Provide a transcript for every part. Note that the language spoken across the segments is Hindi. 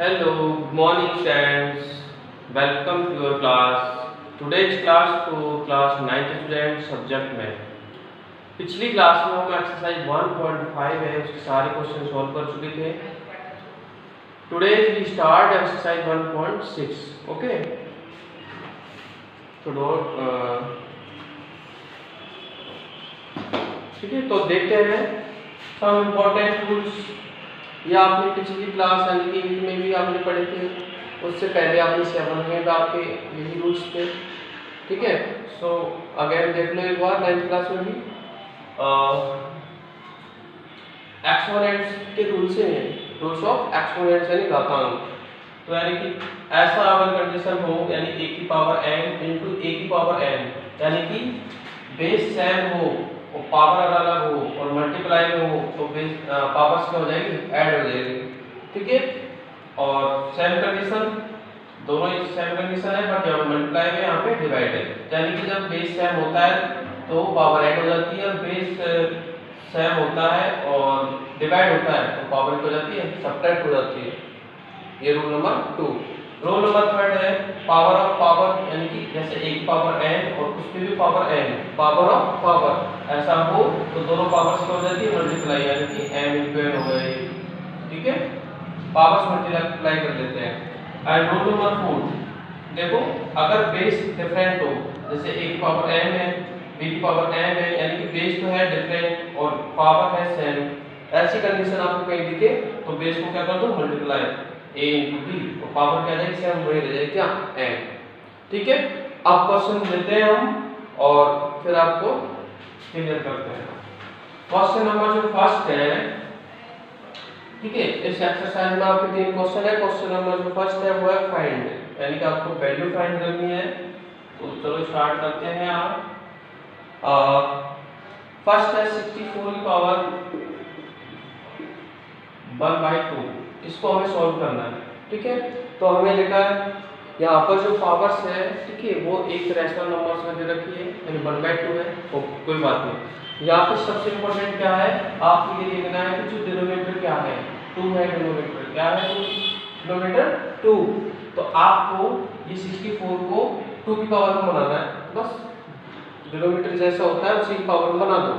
Hello, good morning friends. Welcome to your class. Today's class to class 9th student subject में पिछली क्लास में हम एक्सरसाइज 1.5 है उसके सारे क्वेश्चन सॉल्व कर चुके थे. Today we start exercise 1.6. Okay, तो ठीक है, तो देखते हैं सम इम्पोर्टेंट रूल्स. ये आपने पिछली क्लास यानी कि 8 में भी आपने पढ़े थे, उससे पहले आपने 7 में भी आपके यही रूल्स थे. ठीक है, सो अगेन देख लो एक बार 9th क्लास में भी एक्सपोनेंट्स के रूल्स हैं, रूल्स ऑफ एक्सपोनेंट्स यानी घातांक. तो यानी कि ऐसा अगर कंडीशन हो यानी a की पावर n इनटू a की पावर n यानी कि बेस सेम हो और पावर अलग हो और मल्टीप्लाई में हो तो बेस पावर्स क्या हो जाएगी, ऐड हो जाएगी. ठीक है, और सेम कंडीशन दोनों ही सेम कंडीशन है बट जब मल्टीप्लाई में यहाँ पे डिवाइड है. यानी कि जब बेस सेम होता है तो पावर ऐड हो जाती है और बेस सेम होता है और डिवाइड होता है तो पावर हो जाती है, सब्ट्रैक्ट हो जाती है. ये रूल नंबर 2. रूल नंबर 3 है पावर ऑफ पावर यानी कि जैसे a की पावर n और उसकी भी power n, power of power ऐसा हो तो दोनों पावर्स क्या हो जाती है, मल्टीप्लाई यानी कि m into n हो गए. ठीक है, पावर्स मल्टीप्लाई कर लेते हैं. एंड रूल नंबर 4 देखो, अगर बेस डिफरेंट हो जैसे a की पावर m है b की पावर n है यानी कि बेस तो है डिफरेंट और पावर है सेम, ऐसी कंडीशन आपको कहीं दिखे तो बेस को क्या कर दो, मल्टीप्लाई a into b तो पावर क्या जाएगी, सेम वही रह जाएगी क्या, n. ठीक है, अब क्वेश्चन लेते हैं हम और फिर आपको क्लियर करते हैं. क्वेश्चन नंबर जो फर्स्ट है, ठीक है, इस एक्सरसाइज में आपके 3 क्वेश्चन है. क्वेश्चन नंबर जो फर्स्ट है वो है फाइंड यानी कि आपको वैल्यू फाइंड करनी है. तो चलो स्टार्ट करते हैं. आप फर्स्ट है 64 की पावर 1/2, इसको हमें सॉल्व करना है. ठीक है, तो हमें लिखा है यहाँ पर जो पावर्स है, ठीक है, वो एक रैशनल नंबर्स में दे रखी है यानी 1/2 है. तो कोई बात नहीं, यहाँ पर सबसे इम्पोर्टेंट क्या है, आपको ये देखना है कि जो डिनोमिनेटर क्या है, 2 है. डिनोमिनेटर क्या है, डिनोमिनेटर 2. तो आपको ये 64 को 2 की पावर में बनाना है. बस डिनोमिनेटर जैसा होता है उसी की पावर में बना दो.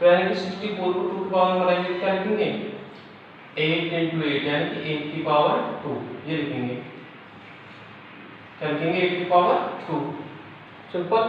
तो यानी कि 64 को 2 की पावर में बनाएंगे क्या लिखेंगे, 8 into 8 यानी कि 8 की पावर 2 ये लिखेंगे. क्या लिखेंगे, 8 की पावर 2. सिंपल.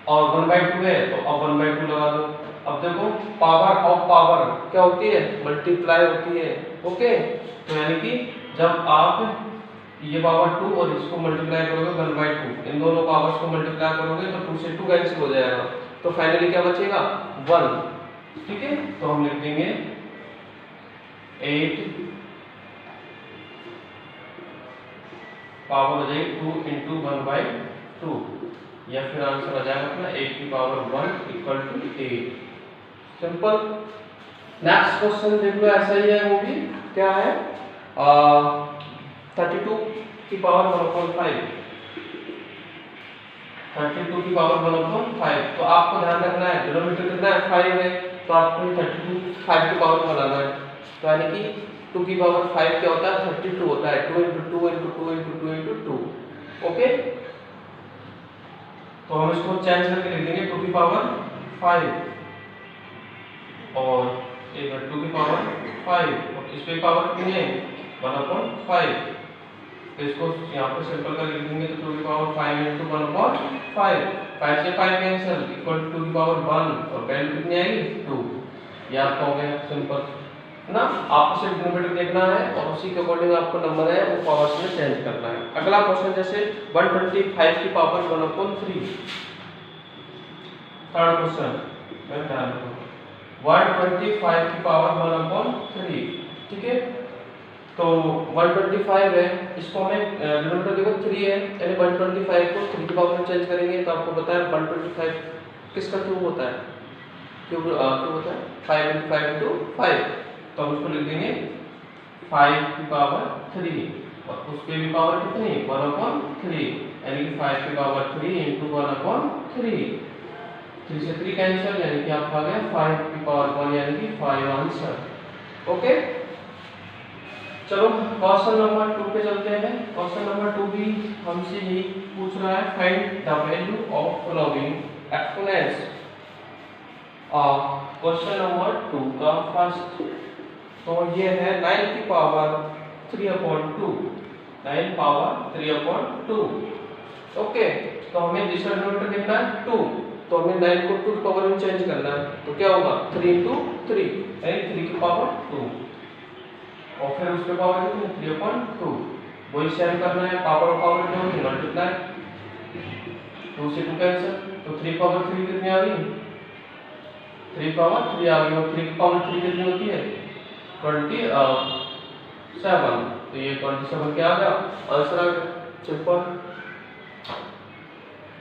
और 1/2 है तो अब 1/2 लगा दो. अब देखो पावर ऑफ पावर क्या होती है, मल्टीप्लाई होती है. ओके, तो यानी कि जब आप ये पावर 2 और इसको मल्टीप्लाई करोगे 1/2, इन दोनों पावर्स को मल्टीप्लाई करोगे तो 2 से 2 कैंसिल हो जाएगा. तो फाइनली क्या बचेगा, 1. ठीक है, तो हम लिख देंगे 8 पावर हो जाएगी 2 into 1/2 या फिर आंसर आ जाएगा अपना 8 की power 1 equal to 8. Simple. Next question देख लो, ऐसा ही है, वो भी क्या है 32 की पावर 1/5. 32 की पावर 1/5. तो आपको ध्यान रखना है डिनोमिनेटर कितना है, 5 है, तो आपको 32 5 की पावर बनाना है. तो यानी कि 2 की पावर 5 क्या होता है, 32 होता है. 2 into 2 into 2 into 2 into 2. Okay, तो हम इसको चेंज करके लिख देंगे 2 की पावर 5 और एक 2 की पावर 5 और इस पे पावर कितनी है, 1/5. तो इसको यहाँ पर सिंपल कर लिख देंगे तो 2 की पावर 5 into 1/5. 5 से 5 कैंसिल इक्वल टू 2 की पावर 1 और वैल्यू कितनी आएगी, 2. ये आपका हो गया सिंपल ना. आपको सिर्फ डिनोमिनेटर देखना है और उसी के अकॉर्डिंग आपको नंबर है वो पावर्स में चेंज करना है. अगला क्वेश्चन जैसे 125 की पावर 1/3. थर्ड क्वेश्चन मैं ध्यान रखो 125 की पावर 1/3. ठीक है, तो 125 है, इसको हमें डिनोमिनेटर देखो 3 है यानी 125 को 3 की पावर में चेंज करेंगे तो आपको पता है 125 किसका क्यूब होता है, क्यूब होता है 5 into 5 into 5. तो हम उसको लिख देंगे 5 की पावर 3 और उसके भी पावर कितनी, 1/3 यानी कि 5 की पावर 3 into 1/3. 3 से 3 कैंसिल यानी कि आपका आ गया 5 की पावर 1 यानी कि 5 आंसर. ओके, चलो क्वेश्चन नंबर 2 पे चलते हैं। क्वेश्चन नंबर 2 भी हमसे यही पूछ रहा है, find the value of following exponents. Question number 2 का फर्स्ट तो ये है 9 की पावर 3/2, 9 पावर 3/2। ओके, तो हमें दूसरा डिनोमिनेटर देखना है 2, तो हमें 9 को 2 पावर में चेंज करना है, तो क्या होगा 3 × 3 यानी 3 की पावर 2 और फिर उसके पावर कितनी 3/2, वही सेम करना है, पावर और पावर जो होगी मल्टीप्लाई, 2 से 2 कैंसिल, तो 3 पावर 3 कितनी आ गई 3 पावर 3 आ गई, और 3 की पावर 3 कितनी होती है 27, तो ये 27 क्या आ गया आंसर आ गया, सिंपल।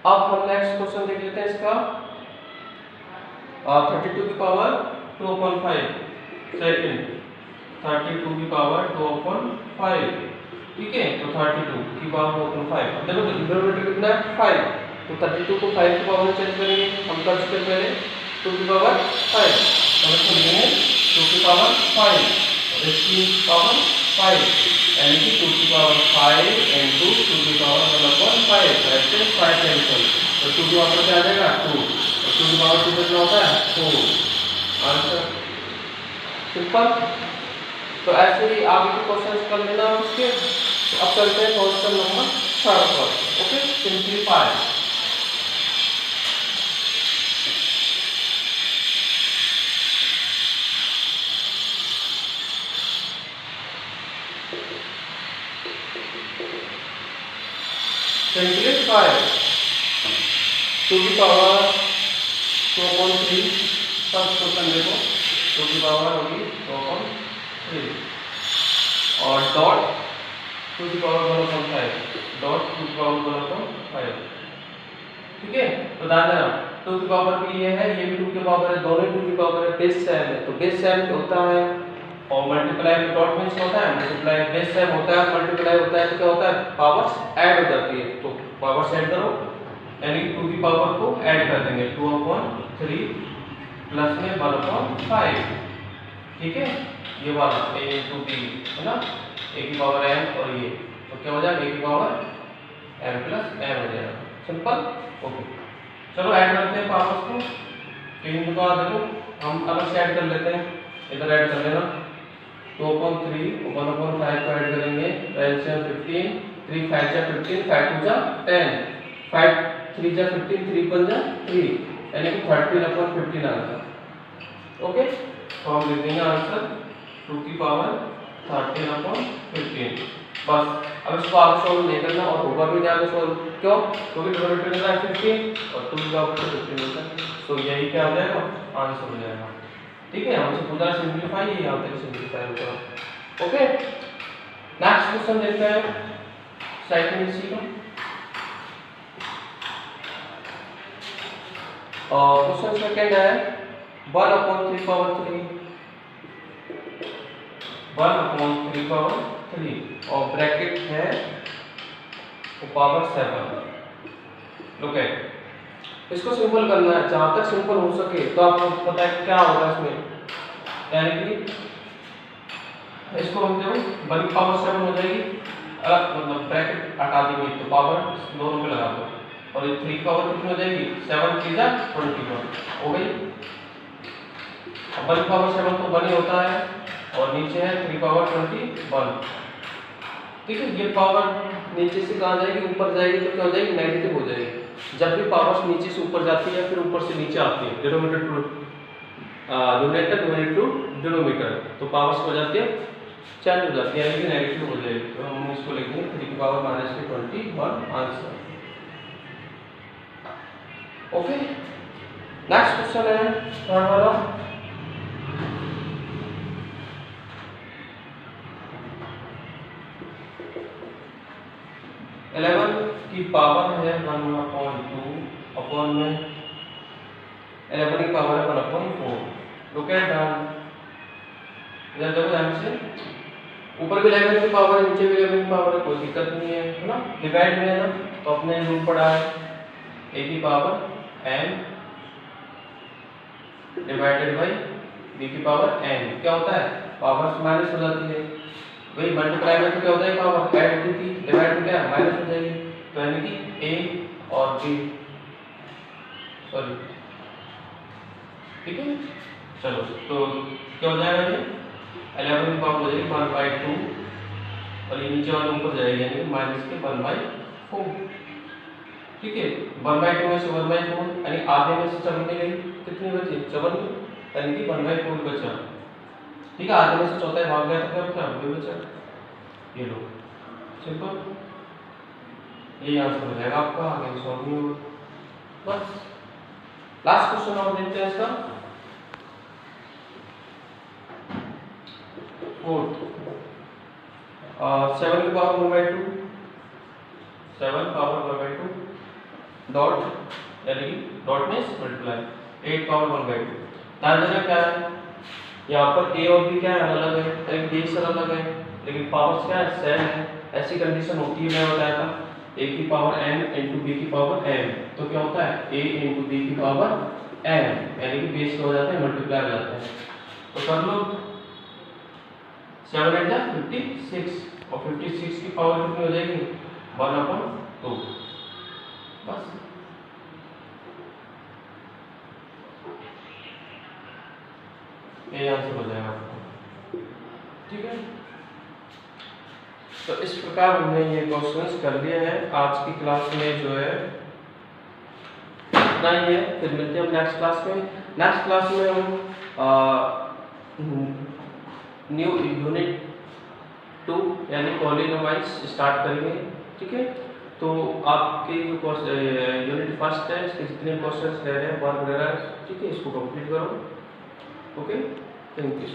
अब हम नेक्स्ट क्वेश्चन देख लेते हैं इसका 32 की पावर 2/5 सेकंड, 32 की पावर 2/5, ठीक है, तो 32 की पावर 2/5। अब देखो डिनोमिनेटर कितना है 5, तो 32 को 5 की पावर में चेंज करेंगे, हम कर चुके पहले 2 की पावर 5, तो हम लिखेंगे 2 की पावर 5 और इसकी पावर 5 यानी कि 2 की पावर 5 into 2 की पावर 1/5, ऐसे 5 कैंसिल, तो 2 की पावर क्या आ जाएगा 2 और 2 की पावर 2 कितना होता है 4, आंसर सिंपल। तो ऐसे ही आगे के क्वेश्चंस कर लेना उसके। तो अब चलते हैं क्वेश्चन नंबर 3 पर। Okay, simplify. सिंपलीफाई 2 की पावर 2/3, फर्स्ट क्वेश्चन देखो 2 की पावर होगी 2/3 और डॉट 2 की पावर 1/5, डॉट 2 की पावर 1/5, ठीक है। तो ध्यान देना 2 की पावर भी ये है, ये भी 2 की पावर है, दोनों 2 की पावर है, बेस सेम है, तो बेस सेम होता है और मल्टीप्लाई में डॉट मींस होता है मल्टीप्लाई, बेस सेम होता है मल्टीप्लाई होता है, तो क्या होता है पावर्स ऐड हो जाती है, तो पावर्स ऐड करो यानी 2 की पावर को ऐड कर देंगे 2/3 प्लस में 1/5, ठीक है, ये वाला a into b है ना, a की पावर m और ये, तो क्या हो जाएगा a की पावर m प्लस m हो जाएगा, सिंपल। ओके, चलो ऐड करते हैं पावर्स को, 3 के बाद देखो हम अलग से ऐड कर लेते हैं, इधर ऐड कर लेना 2/3 1/5 को ऐड करेंगे, तो एलसीएम 15, 3 5 जा 15, 5 2 जा 10, 5 3 जा 15, 3 1 जा 3 यानी कि 13/15 आएगा। ओके, तो हम लिख देंगे आंसर 2 की पावर 13/15, बस। अब इसको आगे सॉल्व नहीं करना और होगा भी नहीं आगे सॉल्व, क्यों, क्योंकि डिनोमिनेटर कितना है 15 और 2 की पावर 15 होता है, तो यही क्या हो जाएगा आंसर हो जाएगा, ठीक है। हमसे पूरा सिंपलीफाई है, यहाँ तक सिंपलीफाई होगा। ओके, नेक्स्ट क्वेश्चन देखते हैं सेकंड इसी का। क्वेश्चन सेकंड है 1/3 पावर 3, 1/3 पावर 3 और ब्रैकेट है पावर 7। ओके, इसको सिंपल करना है, जहां तक सिंपल हो सके, तो आपको पता है क्या होगा इसमें, यानी कि इसको हम देखो 1 की पावर 7 हो जाएगी, अलग मतलब ब्रैकेट हटा देंगे तो पावर दोनों पे लगा दो, और ये 3 की पावर कितनी हो जाएगी 7 3 जा 21 हो गई। अब 1 की पावर 7 तो 1 ही होता है और नीचे है 3 पावर 21, ठीक है। ये पावर नीचे से कहाँ जाएगी ऊपर जाएगी, तो क्या हो जाएगी नेगेटिव हो जाएगी। जब भी पावर्स नीचे से ऊपर जाती है फिर ऊपर से नीचे आती है, डिनोमिनेटर टू डिनोमिनेटर, तो पावर्स हो जाती है चेंज हो जाती है, लेकिन नेगेटिव हो जाएगी, तो हम इसको लिखेंगे 3 की power -21 answer. Okay, next question है थर्ड वाला, इलेवन की पावर है 1/2 अपॉन में 11 की पावर है 1/4, लोग क्या डाल इधर देखो ध्यान से, ऊपर भी 11 की पावर है नीचे भी 11 की पावर है, कोई दिक्कत नहीं है ना, डिवाइड में है ना, तो अपने रूल पढ़ा है a की power n divided by b की पावर n, क्या होता है पावर्स माइनस हो जाती है, वही मल्टीप्लाई में तो क्या होता है पावर ऐड होती थी, डिवाइड में क्या माइनस हो जाएगी, तो यानी कि a और b, सॉरी ठीक है। चलो तो क्या हो जाएगा ये 11 की पावर हो जाएगी 1/2 और ये नीचे वाले ऊपर जाएगी यानी माइनस के 1/4, ठीक है। 1/2 में से 1/4 यानी आधे में से 7 में गई, कितनी बची 7 यानी कि 1/4 बचा, ठीक है। आधे में से चौथाई भाग गया तो क्या बचा 2 बचा, ये लो सिंपल, ये आंसर हो जाएगा आपका, आगे सॉल्व नहीं होगा बस। लास्ट क्वेश्चन और देखते हैं इसका 4th 7 की पावर 1/2, 7 पावर 1/2 डॉट यानी कि डॉट मींस मल्टीप्लाई 8 पावर 1/2। ध्यान देना क्या है यहाँ पर a और b क्या है अलग है, एक बेस अलग है लेकिन पावर्स क्या है सेम है। ऐसी कंडीशन होती है, मैं बताया था a की पावर n इंटू b की पावर m, तो क्या होता है a इंटू b की पावर m यानी कि बेस हो जाते हैं मल्टीप्लाई हो जाते हैं। तो कर लो 7 8 56 और 56 की पावर कितनी हो जाएगी 1/2 बस। ये आंसर हो जाएगा आपको, ठीक है। तो इस प्रकार हमने ये क्वेश्चंस कर लिए हैं। आज की क्लास में जो है इतना ही है, फिर मिलते हैं हम नेक्स्ट क्लास में। नेक्स्ट क्लास में हम न्यू यूनिट 2 यानी पॉलिनोमाइड्स स्टार्ट करेंगे, ठीक है। तो आपके जो यूनिट फर्स्ट है इसके जितने क्वेश्चंस रह रहे हैं वर्क वगैरह, ठीक है, इसको कंप्लीट करो, ओके। Thank you.